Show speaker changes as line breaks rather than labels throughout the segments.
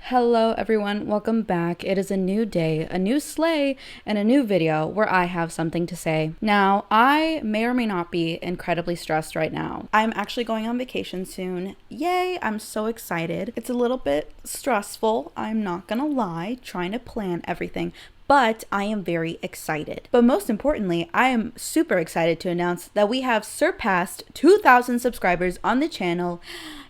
Hello everyone, welcome back. It is a new day, a new sleigh, and a new video where I have something to say. Now, I may or may not be incredibly stressed right now. I'm actually going on vacation soon. Yay, I'm so excited. It's a little bit stressful, I'm not gonna lie, trying to plan everything, but I am very excited. But most importantly, I am super excited to announce that we have surpassed 2,000 subscribers on the channel.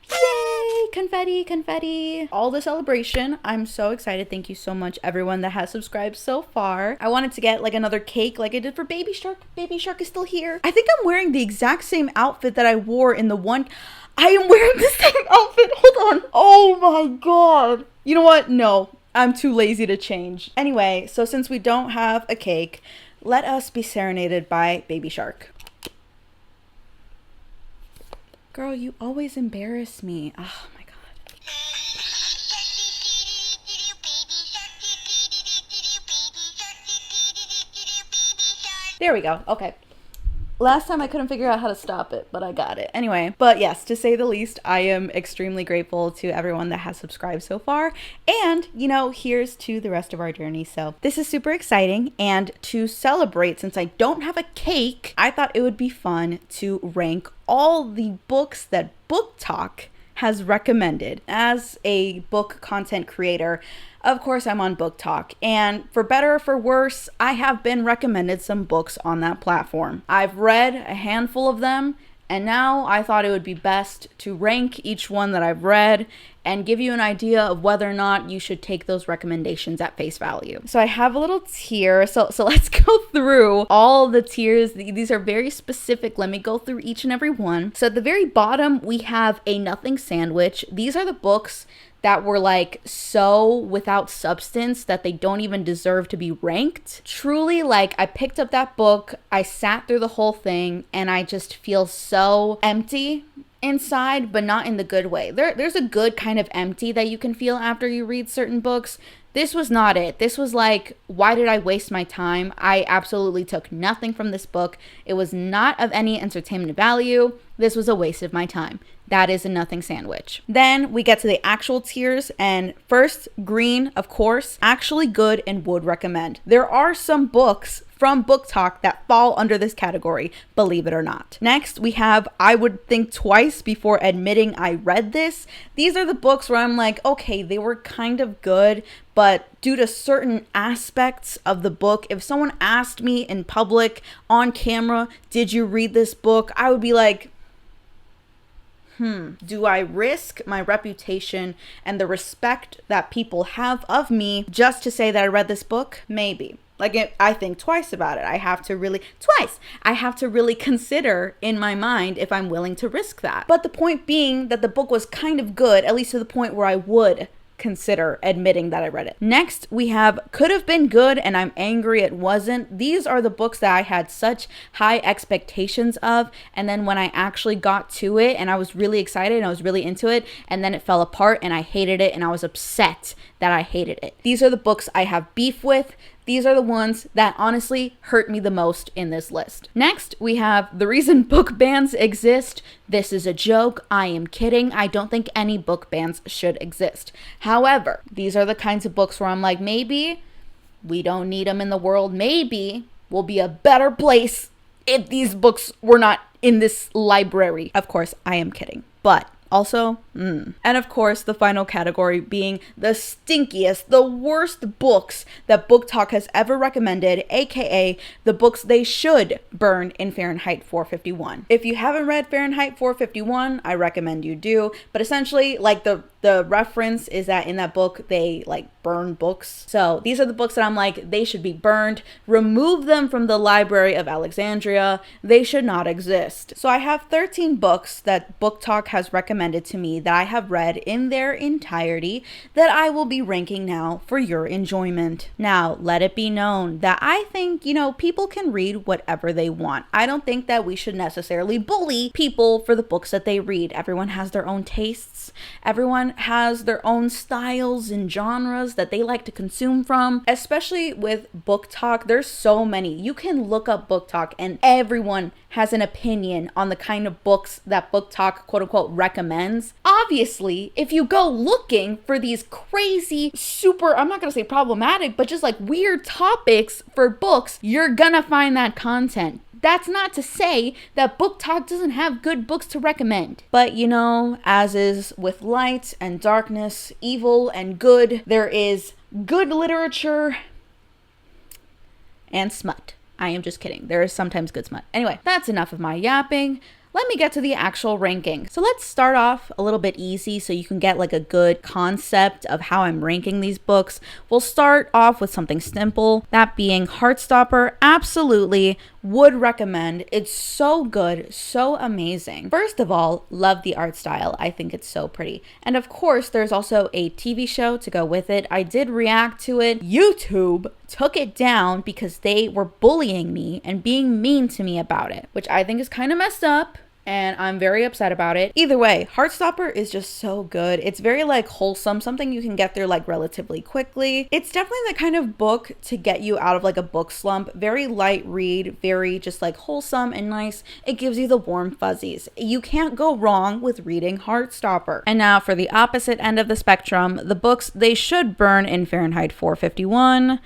Yay! Confetti, confetti. All the celebration. I'm so excited. Thank you so much, everyone that has subscribed so far. I wanted to get like another cake like I did for Baby Shark. Baby Shark is still here. I think I'm wearing the exact same outfit that I wore in the one. I am wearing the same outfit. Hold on. Oh my god. You know what? No, I'm too lazy to change. Anyway, so since we don't have a cake, let us be serenaded by Baby Shark. Girl, you always embarrass me. Oh my god. There we go. Okay. Last time I couldn't figure out how to stop it, but I got it. Anyway, but yes, to say the least, I am extremely grateful to everyone that has subscribed so far. And, you know, here's to the rest of our journey. So this is super exciting. And to celebrate, since I don't have a cake, I thought it would be fun to rank all the books that Booktok has recommended. As a book content creator, of course, I'm on Booktok, and for better or for worse, I have been recommended some books on that platform. I've read a handful of them, and now I thought it would be best to rank each one that I've read and give you an idea of whether or not you should take those recommendations at face value. So I have a little tier, so let's go through all the tiers. These are very specific. Let me go through each and every one. So at the very bottom, we have A Nothing Sandwich. These are the books that were like so without substance that they don't even deserve to be ranked. Truly, like, I picked up that book, I sat through the whole thing, and I just feel so empty inside, but not in the good way. There's a good kind of empty that you can feel after you read certain books. This was not it. This was like, why did I waste my time? I absolutely took nothing from this book. It was not of any entertainment value. This was a waste of my time. That is A Nothing Sandwich. Then we get to the actual tiers, and first, Green, of course, actually good and would recommend. There are some books from Booktok that fall under this category, believe it or not. Next, we have I Would Think Twice Before Admitting I Read This. These are the books where I'm like, okay, they were kind of good, but due to certain aspects of the book, if someone asked me in public, on camera, did you read this book? I would be like, do I risk my reputation and the respect that people have of me just to say that I read this book? Maybe. Like, I think twice about it. I have to really consider in my mind if I'm willing to risk that. But the point being that the book was kind of good, at least to the point where I would consider admitting that I read it. Next, we have Could Have Been Good and I'm Angry It Wasn't. These are the books that I had such high expectations of, and then when I actually got to it and I was really excited and I was really into it, and then it fell apart and I hated it and I was upset that I hated it. These are the books I have beef with. These are the ones that honestly hurt me the most in this list. Next, we have The Reason Book Bans Exist. This is a joke. I am kidding. I don't think any book bans should exist. However, these are the kinds of books where I'm like, maybe we don't need them in the world. Maybe we'll be a better place if these books were not in this library. Of course, I am kidding. But also, And of course, the final category being the stinkiest, the worst books that Booktok has ever recommended, aka the books they should burn in Fahrenheit 451. If you haven't read Fahrenheit 451, I recommend you do. But essentially, like, the reference is that in that book, they like burn books. So these are the books that I'm like, they should be burned. Remove them from the Library of Alexandria. They should not exist. So I have 13 books that Booktok has recommended to me that I have read in their entirety that I will be ranking now for your enjoyment. Now, let it be known that I think, you know, people can read whatever they want. I don't think that we should necessarily bully people for the books that they read. Everyone has their own tastes. Everyone everyone has their own styles and genres that they like to consume from, especially with Booktok. There's so many. You can look up Booktok and everyone has an opinion on the kind of books that Booktok quote unquote recommends. Obviously, if you go looking for these crazy, super, I'm not gonna say problematic, but just like weird topics for books, you're gonna find that content. That's not to say that Booktok doesn't have good books to recommend. But you know, as is with light and darkness, evil and good, there is good literature and smut. I am just kidding. There is sometimes good smut. Anyway, that's enough of my yapping. Let me get to the actual ranking. So let's start off a little bit easy so you can get like a good concept of how I'm ranking these books. We'll start off with something simple, that being Heartstopper. Absolutely would recommend. It's so good, so amazing. First of all, love the art style. I think it's so pretty. And of course, there's also a TV show to go with it. I did react to it. YouTube took it down because they were bullying me and being mean to me about it, which I think is kind of messed up. And I'm very upset about it. Either way, Heartstopper is just so good. It's very like wholesome, something you can get through like relatively quickly. It's definitely the kind of book to get you out of like a book slump. Very light read, very just like wholesome and nice. It gives you the warm fuzzies. You can't go wrong with reading Heartstopper. And now for the opposite end of the spectrum, the books they should burn in Fahrenheit 451.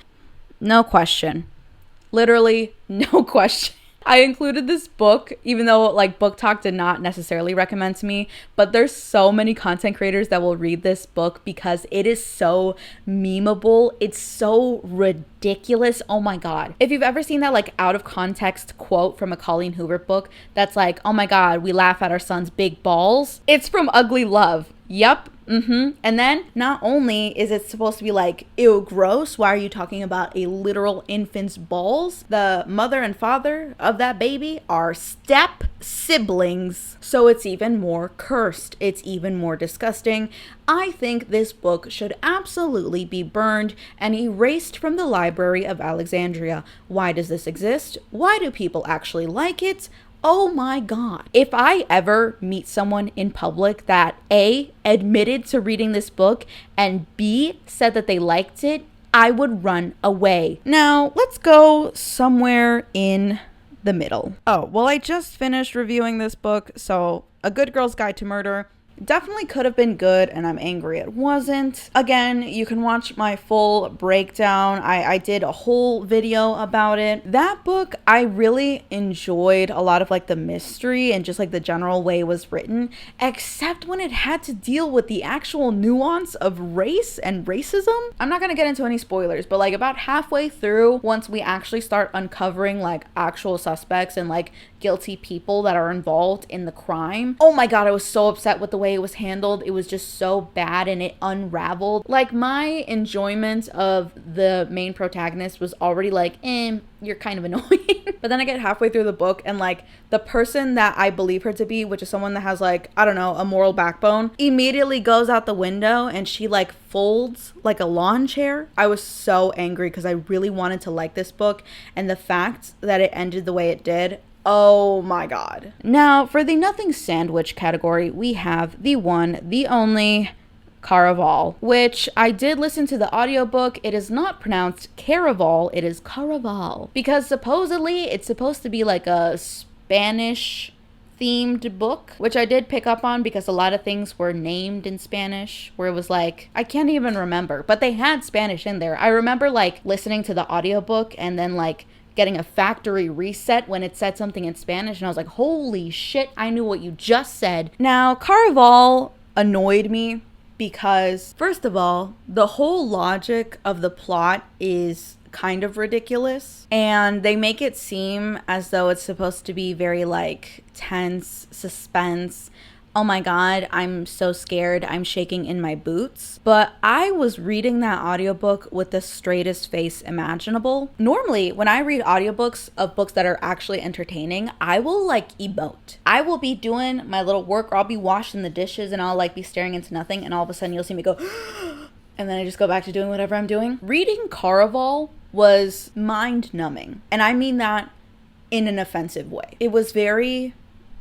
No question. Literally no question. I included this book, even though like Booktok did not necessarily recommend to me, but there's so many content creators that will read this book because it is so memeable. It's so ridiculous. Oh my God. If you've ever seen that like out of context quote from a Colleen Hoover book that's like, oh my God, we laugh at our son's big balls. It's from Ugly Love. Yep. And then not only is it supposed to be like, ew, gross, why are you talking about a literal infant's balls? The mother and father of that baby are step siblings. So it's even more cursed. It's even more disgusting. I think this book should absolutely be burned and erased from the Library of Alexandria. Why does this exist? Why do people actually like it? Oh my God. If I ever meet someone in public that A, admitted to reading this book and B, said that they liked it, I would run away. Now, let's go somewhere in the middle. Oh, well, I just finished reviewing this book, so A Good Girl's Guide to Murder definitely could have been good, and I'm angry it wasn't. Again, you can watch my full breakdown. I did a whole video about it. That book, I really enjoyed a lot of like the mystery and just like the general way it was written, except when it had to deal with the actual nuance of race and racism. I'm not gonna get into any spoilers, but like about halfway through, once we actually start uncovering like actual suspects and like guilty people that are involved in the crime, oh my God, I was so upset with the way it was handled. It was just so bad and it unraveled. Like my enjoyment of the main protagonist was already like, you're kind of annoying. But then I get halfway through the book and like the person that I believe her to be, which is someone that has like, I don't know, a moral backbone, immediately goes out the window and she like folds like a lawn chair. I was so angry because I really wanted to like this book, and the fact that it ended the way it did, oh my God. Now, for the nothing sandwich category, we have the one, the only Caraval, which I did listen to the audiobook. It is not pronounced Caraval, it is Caraval, because supposedly it's supposed to be like a Spanish themed book, which I did pick up on because a lot of things were named in Spanish, where it was like, I can't even remember, but they had Spanish in there. I remember like listening to the audiobook and then like getting a factory reset when it said something in Spanish, and I was like, holy shit, I knew what you just said. Now, Caraval annoyed me because, first of all, the whole logic of the plot is kind of ridiculous, and they make it seem as though it's supposed to be very like tense suspense. Oh my God, I'm so scared, I'm shaking in my boots. But I was reading that audiobook with the straightest face imaginable. Normally, when I read audiobooks of books that are actually entertaining, I will like emote. I will be doing my little work, or I'll be washing the dishes and I'll like be staring into nothing, and all of a sudden you'll see me go and then I just go back to doing whatever I'm doing. Reading Caraval was mind numbing, and I mean that in an offensive way. It was very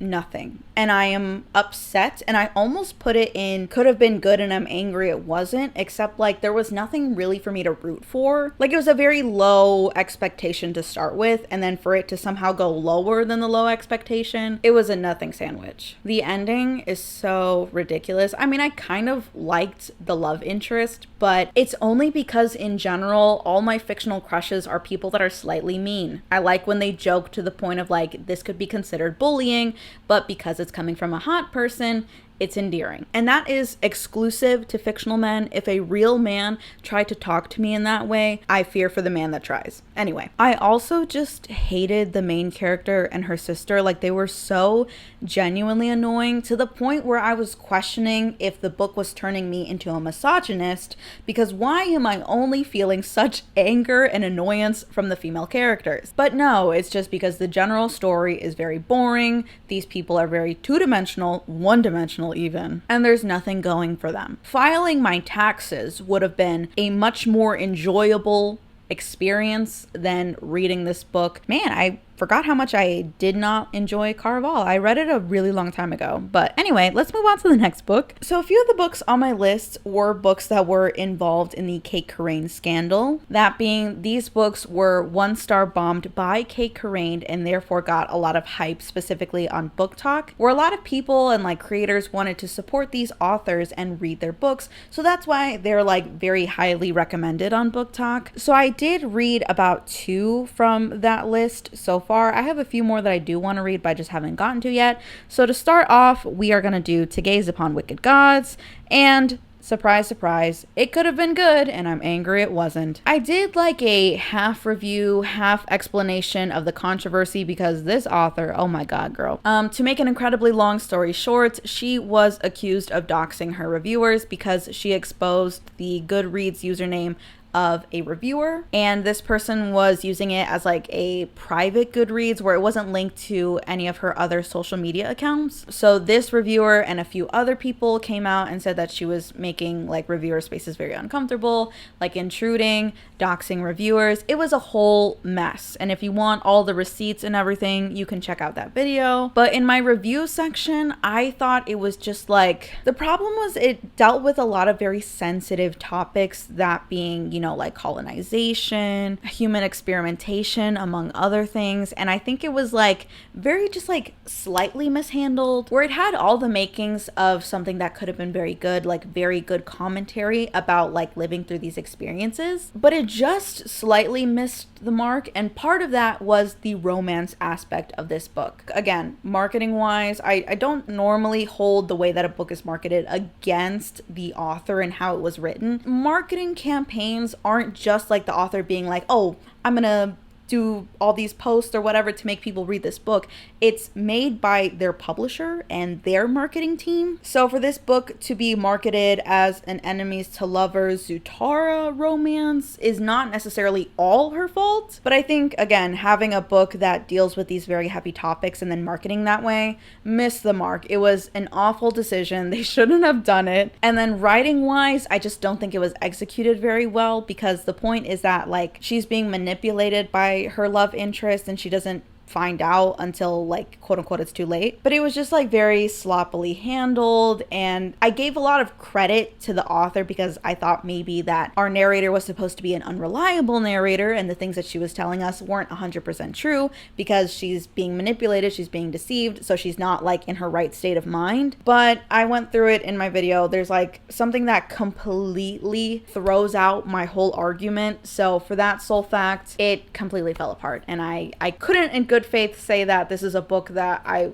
nothing. And I am upset, and I almost put it in could have been good and I'm angry it wasn't, except like there was nothing really for me to root for. Like, it was a very low expectation to start with, and then for it to somehow go lower than the low expectation, it was a nothing sandwich. The ending is so ridiculous. I mean, I kind of liked the love interest, but it's only because in general all my fictional crushes are people that are slightly mean. I like when they joke to the point of like, this could be considered bullying, but because it's coming from a hot person, it's endearing. And that is exclusive to fictional men. If a real man tried to talk to me in that way, I fear for the man that tries. Anyway, I also just hated the main character and her sister. Like, they were so genuinely annoying to the point where I was questioning if the book was turning me into a misogynist, because why am I only feeling such anger and annoyance from the female characters? But no, it's just because the general story is very boring. These people are very two-dimensional, one-dimensional even, and there's nothing going for them. Filing my taxes would have been a much more enjoyable experience than reading this book. Man, I forgot how much I did not enjoy Caraval. I read it a really long time ago. But anyway, let's move on to the next book. So a few of the books on my list were books that were involved in the Kate Corain scandal. That being, these books were 1-star bombed by Kate Corain and therefore got a lot of hype, specifically on Booktok, where a lot of people and like creators wanted to support these authors and read their books. So that's why they're like very highly recommended on Booktok. So I did read about 2 from that list so far. I have a few more that I do want to read, but I just haven't gotten to yet. So to start off, we are going to do To Gaze Upon Wicked Gods, and surprise, surprise, it could have been good, and I'm angry it wasn't. I did like a half review, half explanation of the controversy because this author, oh my god, girl. To make an incredibly long story short, she was accused of doxing her reviewers because she exposed the Goodreads username of a reviewer, and this person was using it as like a private Goodreads where it wasn't linked to any of her other social media accounts. So this reviewer and a few other people came out and said that she was making like reviewer spaces very uncomfortable, like intruding, doxing reviewers. It was a whole mess, and if you want all the receipts and everything, you can check out that video. But in my review section, I thought it was just like, the problem was it dealt with a lot of very sensitive topics, that being, you know, like colonization, human experimentation, among other things. And I think it was like very just like slightly mishandled, where it had all the makings of something that could have been very good, like very good commentary about like living through these experiences, but it just slightly missed the mark. And part of that was the romance aspect of this book. Again, marketing wise, I don't normally hold the way that a book is marketed against the author and how it was written. Marketing campaigns aren't just like the author being like, oh, I'm gonna do all these posts or whatever to make people read this book. It's made by their publisher and their marketing team. So for this book to be marketed as an enemies to lovers Zutara romance is not necessarily all her fault. But I think, again, having a book that deals with these very heavy topics and then marketing that way missed the mark. It was an awful decision. They shouldn't have done it. And then writing wise, I just don't think it was executed very well, because the point is that like she's being manipulated by her love interest and she doesn't find out until like quote unquote it's too late. But it was just like very sloppily handled, and I gave a lot of credit to the author because I thought maybe that our narrator was supposed to be an unreliable narrator and the things that she was telling us weren't 100% true because she's being manipulated, she's being deceived, so she's not like in her right state of mind. But I went through it in my video. There's like something that completely throws out my whole argument. So for that sole fact, it completely fell apart, and I couldn't in good faith say that this is a book that I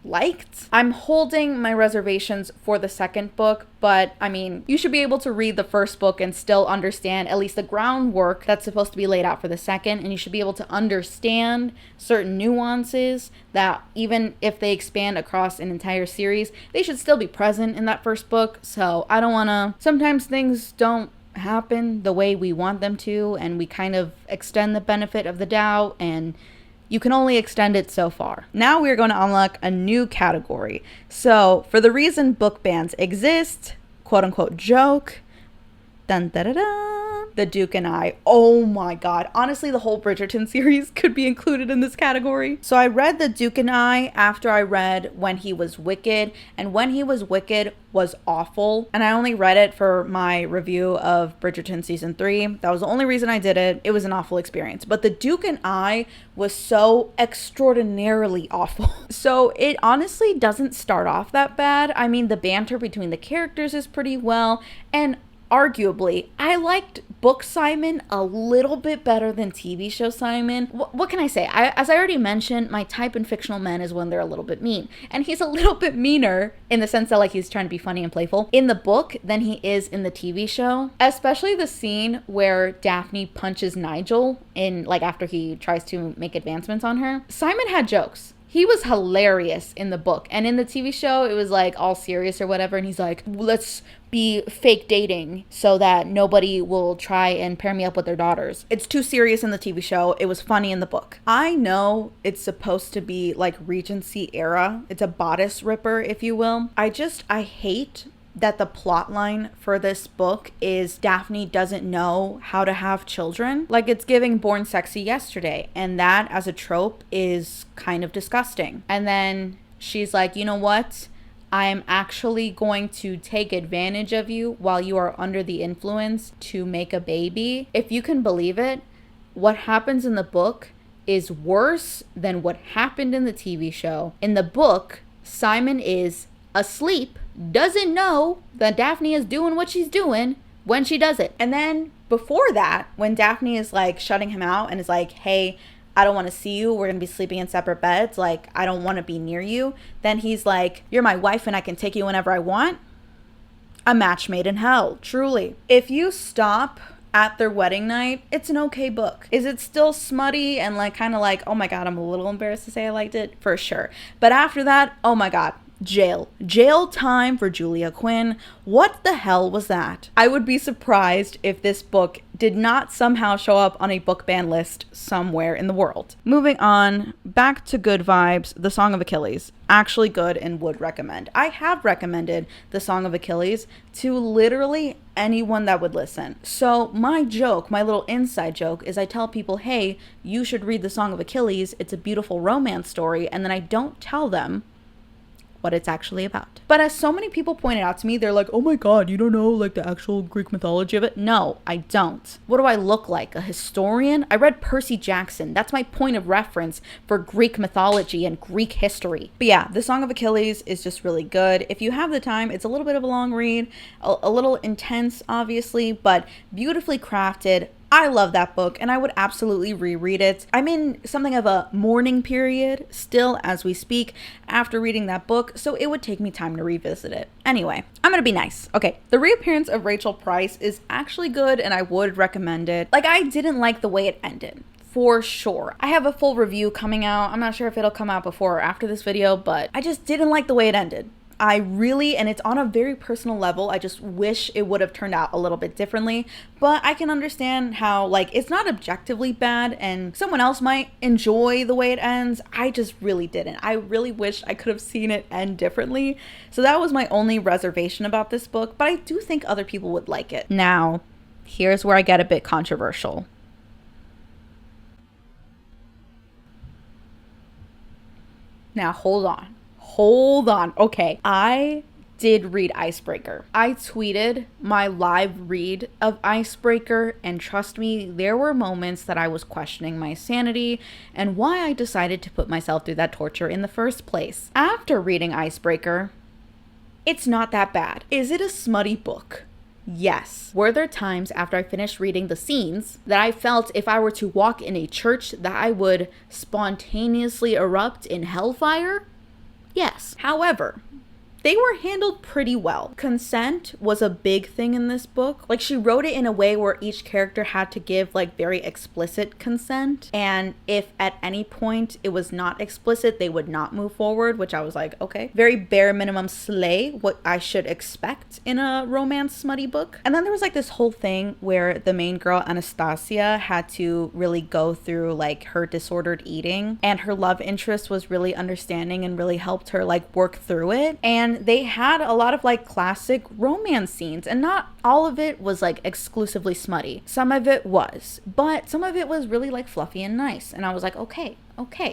liked. I'm holding my reservations for the second book, but I mean, you should be able to read the first book and still understand at least the groundwork that's supposed to be laid out for the second, and you should be able to understand certain nuances that even if they expand across an entire series, they should still be present in that first book. So I don't want to, sometimes things don't happen the way we want them to, and we kind of extend the benefit of the doubt, and you can only extend it so far. Now we're going to unlock a new category. So for the reason book bans exist, quote unquote joke, dun da da da, The Duke and I. Oh my god. Honestly, the whole Bridgerton series could be included in this category. So I read The Duke and I after I read When He Was Wicked, and When He Was Wicked was awful. And I only read it for my review of Bridgerton season 3. That was the only reason I did it. It was an awful experience. But The Duke and I was so extraordinarily awful. So it honestly doesn't start off that bad. I mean, the banter between the characters is pretty well, and arguably, I liked book Simon a little bit better than TV show Simon. What can I say? As I already mentioned, my type in fictional men is when they're a little bit mean. And he's a little bit meaner in the sense that like he's trying to be funny and playful in the book than he is in the TV show. Especially the scene where Daphne punches Nigel in like after he tries to make advancements on her. Simon had jokes. He was hilarious in the book. And in the TV show, it was like all serious or whatever. And he's like, let's be fake dating so that nobody will try and pair me up with their daughters. It's too serious in the TV show. It was funny in the book. I know it's supposed to be like Regency era. It's a bodice ripper, if you will. I hate that the plot line for this book is Daphne doesn't know how to have children. Like it's giving Born Sexy Yesterday, and that as a trope is kind of disgusting. And then she's like, you know what? I'm actually going to take advantage of you while you are under the influence to make a baby. If you can believe it, what happens in the book is worse than what happened in the TV show. In the book, Simon is asleep, doesn't know that Daphne is doing what she's doing when she does it. And then before that, when Daphne is like shutting him out and is like, hey, I don't want to see you. We're going to be sleeping in separate beds. Like, I don't want to be near you. Then he's like, you're my wife and I can take you whenever I want. A match made in hell, truly. If you stop at their wedding night, it's an okay book. Is it still smutty and like kind of like, oh my God, I'm a little embarrassed to say I liked it? For sure. But after that, oh my God. Jail time for Julia Quinn. What the hell was that? I would be surprised if this book did not somehow show up on a book ban list somewhere in the world. Moving on, back to good vibes, The Song of Achilles. Actually good and would recommend. I have recommended The Song of Achilles to literally anyone that would listen. So my joke, my little inside joke, is I tell people, hey, you should read The Song of Achilles. It's a beautiful romance story. And then I don't tell them what it's actually about. But as so many people pointed out to me, they're like, oh my God, you don't know like the actual Greek mythology of it? No, I don't. What do I look like? A historian? I read Percy Jackson. That's my point of reference for Greek mythology and Greek history. But yeah, The Song of Achilles is just really good. If you have the time, it's a little bit of a long read, a little intense, obviously, but beautifully crafted. I love that book and I would absolutely reread it. I'm in something of a mourning period still as we speak after reading that book, so it would take me time to revisit it. Anyway, I'm gonna be nice. Okay, the reappearance of Rachel Price is actually good and I would recommend it. Like, I didn't like the way it ended. For sure. I have a full review coming out. I'm not sure if it'll come out before or after this video, but I just didn't like the way it ended. I really, and it's on a very personal level, I just wish it would have turned out a little bit differently, but I can understand how, like, it's not objectively bad and someone else might enjoy the way it ends. I just really didn't. I really wish I could have seen it end differently. So that was my only reservation about this book, but I do think other people would like it. Now, here's where I get a bit controversial. Now, hold on. Okay, I did read Icebreaker. I tweeted my live read of Icebreaker, and trust me, there were moments that I was questioning my sanity and why I decided to put myself through that torture in the first place. After reading Icebreaker, it's not that bad. Is it a smutty book? Yes. Were there times after I finished reading the scenes that I felt if I were to walk in a church that I would spontaneously erupt in hellfire? Yes. However, they were handled pretty well. Consent was a big thing in this book. Like, she wrote it in a way where each character had to give like very explicit consent. And if at any point it was not explicit, they would not move forward, which I was like, okay. Very bare minimum slay, what I should expect in a romance smutty book. And then there was like this whole thing where the main girl, Anastasia, had to really go through like her disordered eating. And her love interest was really understanding and really helped her like work through it. And and they had a lot of like classic romance scenes, and not all of it was like exclusively smutty. Some of it was, but some of it was really like fluffy and nice, and I was like, okay.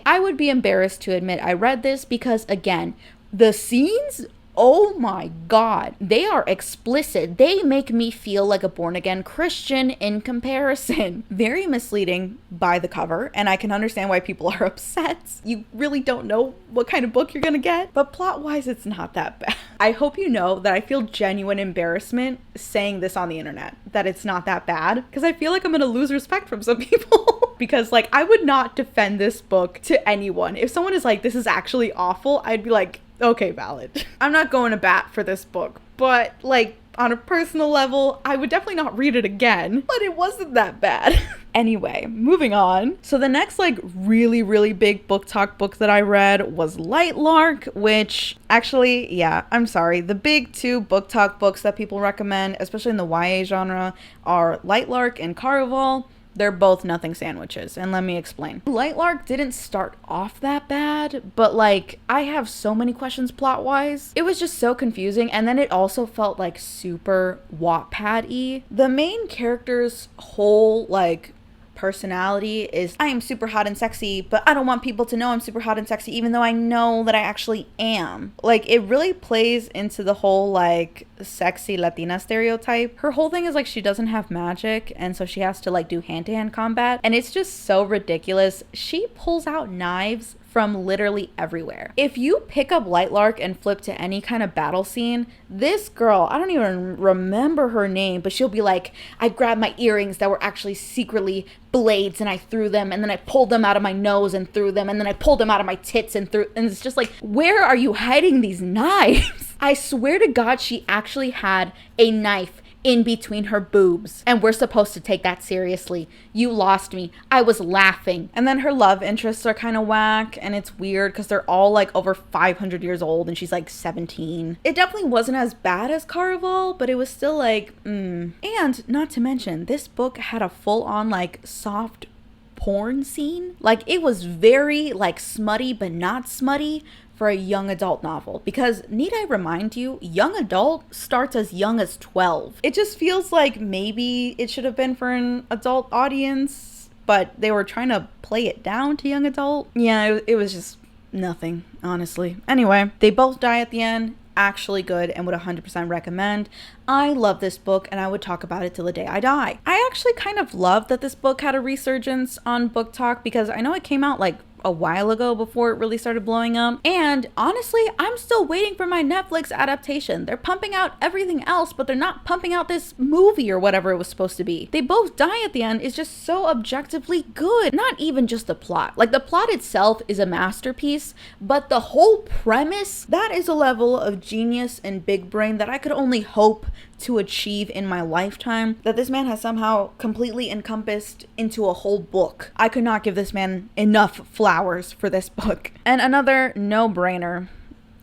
I would be embarrassed to admit I read this because, again, the scenes, oh my God, they are explicit. They make me feel like a born-again Christian in comparison. Very misleading by the cover, and I can understand why people are upset. You really don't know what kind of book you're gonna get, but plot-wise, it's not that bad. I hope you know that I feel genuine embarrassment saying this on the internet, that it's not that bad, because I feel like I'm gonna lose respect from some people. Because like, I would not defend this book to anyone. If someone is like, this is actually awful, I'd be like, okay, valid. I'm not going to bat for this book, but like on a personal level, I would definitely not read it again, but it wasn't that bad. Anyway, moving on. So the next like really big Booktok book that I read was Lightlark, which actually, yeah, I'm sorry. The big two Booktok books that people recommend, especially in the YA genre, are Lightlark and Caraval. They're both nothing sandwiches, and let me explain. Lightlark didn't start off that bad, but like, I have so many questions plot-wise. It was just so confusing, and then it also felt like super Wattpad-y. The main character's whole like personality is, I am super hot and sexy, but I don't want people to know I'm super hot and sexy, even though I know that I actually am. Like, it really plays into the whole like sexy Latina stereotype. Her whole thing is like, she doesn't have magic, and so she has to like do hand-to-hand combat, and it's just so ridiculous. She pulls out knives from literally everywhere. If you pick up Lightlark and flip to any kind of battle scene, this girl, I don't even remember her name, but she'll be like, I grabbed my earrings that were actually secretly blades and I threw them, and then I pulled them out of my nose and threw them, and then I pulled them out of my tits and threw, and it's just like, where are you hiding these knives? I swear to God, she actually had a knife in between her boobs, and we're supposed to take that seriously. You lost me. I was laughing. And then her love interests are kind of whack, and it's weird because they're all like over 500 years old and she's like 17. It definitely wasn't as bad as Caraval, but it was still like, And not to mention, this book had a full-on like soft porn scene. Like, it was very like smutty, but not smutty for a young adult novel, because need I remind you, young adult starts as young as 12. It just feels like maybe it should have been for an adult audience, but they were trying to play it down to young adult. Yeah, it was just nothing, honestly. Anyway, they both die at the end. Actually good, and would 100% recommend. I love this book, and I would talk about it till the day I die. I actually kind of love that this book had a resurgence on Booktok, because I know it came out like a while ago before it really started blowing up. And honestly, I'm still waiting for my Netflix adaptation. They're pumping out everything else, but they're not pumping out this movie or whatever it was supposed to be. They both die at the end is just so objectively good. Not even just the plot. Like, the plot itself is a masterpiece, but the whole premise, that is a level of genius and big brain that I could only hope to achieve in my lifetime, that this man has somehow completely encompassed into a whole book. I could not give this man enough flowers for this book. And another no-brainer,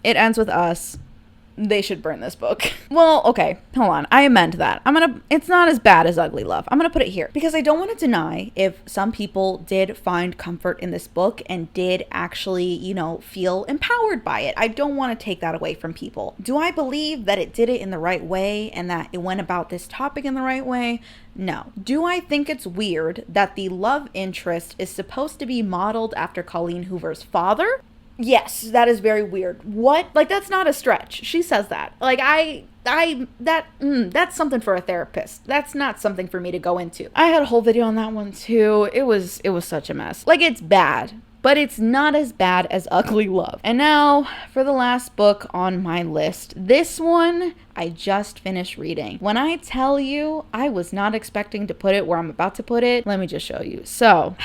it ends with us. They should burn this book. Well, okay, hold on. I amend that. It's not as bad as Ugly Love. I'm gonna put it here because I don't want to deny if some people did find comfort in this book and did actually, feel empowered by it. I don't want to take that away from people. Do I believe that it did it in the right way and that it went about this topic in the right way? No. Do I think it's weird that the love interest is supposed to be modeled after Colleen Hoover's father? Yes, that is very weird. What? Like, that's not a stretch. She says that. Like, that's something for a therapist. That's not something for me to go into. I had a whole video on that one too. It was such a mess. Like, it's bad, but it's not as bad as Ugly Love. And now for the last book on my list. This one I just finished reading. When I tell you I was not expecting to put it where I'm about to put it, let me just show you. So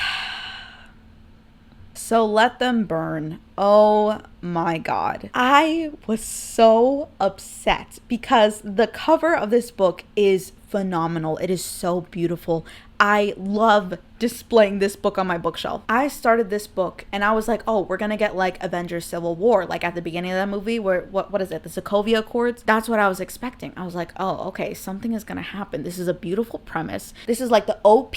Let Them Burn. Oh my God. I was so upset because the cover of this book is phenomenal. It is so beautiful. I love displaying this book on my bookshelf. I started this book and I was like, oh, we're gonna get like Avengers Civil War, like at the beginning of that movie where, what is it, the Sokovia Accords? That's what I was expecting. I was like, oh, okay, something is gonna happen. This is a beautiful premise. This is like the OP,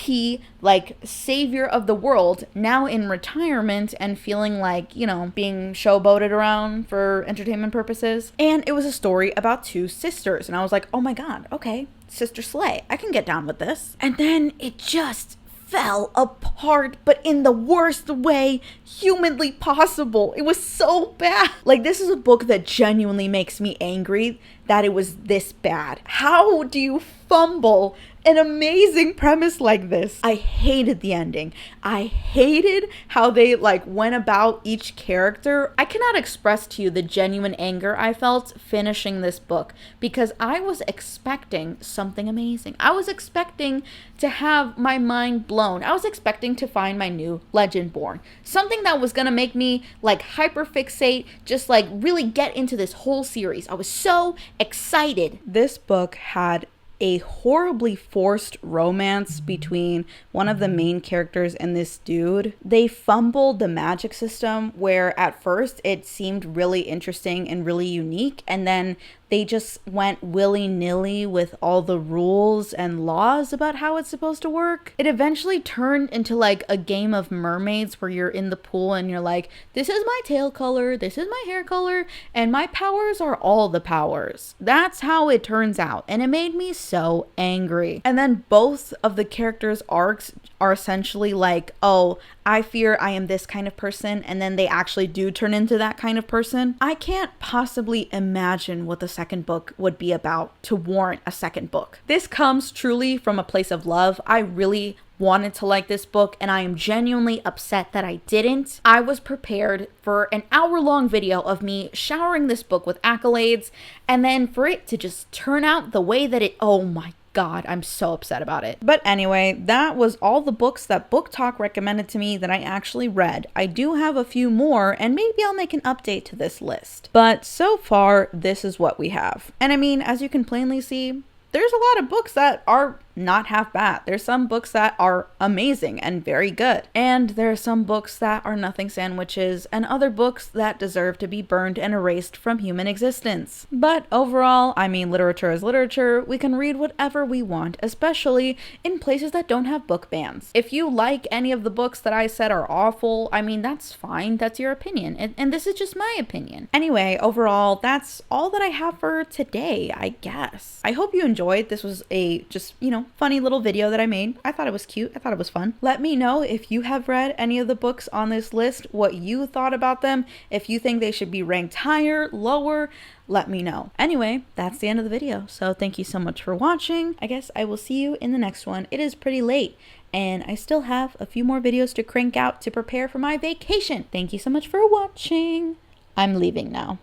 like savior of the world, now in retirement and feeling like, you know, being showboated around for entertainment purposes. And it was a story about two sisters. And I was like, oh my God, okay, Sister Slay, I can get down with this. And then it just fell apart, but in the worst way humanly possible. It was so bad. Like, this is a book that genuinely makes me angry that it was this bad. How do you fumble an amazing premise like this? I hated the ending. I hated how they like went about each character. I cannot express to you the genuine anger I felt finishing this book because I was expecting something amazing. I was expecting to have my mind blown. I was expecting to find my new Legendborn. Something that was gonna make me like hyperfixate, just like really get into this whole series. I was so excited. This book had a horribly forced romance between one of the main characters and this dude. They fumbled the magic system where at first it seemed really interesting and really unique, and then they just went willy-nilly with all the rules and laws about how it's supposed to work. It eventually turned into like a game of mermaids where you're in the pool and you're like, this is my tail color, this is my hair color, and my powers are all the powers. That's how it turns out, and it made me so angry. And then both of the characters' arcs are essentially like, oh, I fear I am this kind of person, and then they actually do turn into that kind of person. I can't possibly imagine what the second book would be about to warrant a second book. This comes truly from a place of love. I really wanted to like this book, and I am genuinely upset that I didn't. I was prepared for an hour-long video of me showering this book with accolades, and then for it to just turn out the way that it, oh my God, I'm so upset about it. But anyway, that was all the books that Booktok recommended to me that I actually read. I do have a few more, and maybe I'll make an update to this list. But so far, this is what we have. And I mean, as you can plainly see, there's a lot of books that are not half bad. There's some books that are amazing and very good. And there are some books that are nothing sandwiches, and other books that deserve to be burned and erased from human existence. But overall, I mean, literature is literature. We can read whatever we want, especially in places that don't have book bans. If you like any of the books that I said are awful, I mean, that's fine. That's your opinion. And this is just my opinion. Anyway, overall, that's all that I have for today, I guess. I hope you enjoyed. This was a just, you know, funny little video that I made. I thought it was cute. I thought it was fun. Let me know if you have read any of the books on this list, what you thought about them. If you think they should be ranked higher, lower, let me know. Anyway, that's the end of the video. So thank you so much for watching. I guess I will see you in the next one. It is pretty late, and I still have a few more videos to crank out to prepare for my vacation. Thank you so much for watching. I'm leaving now.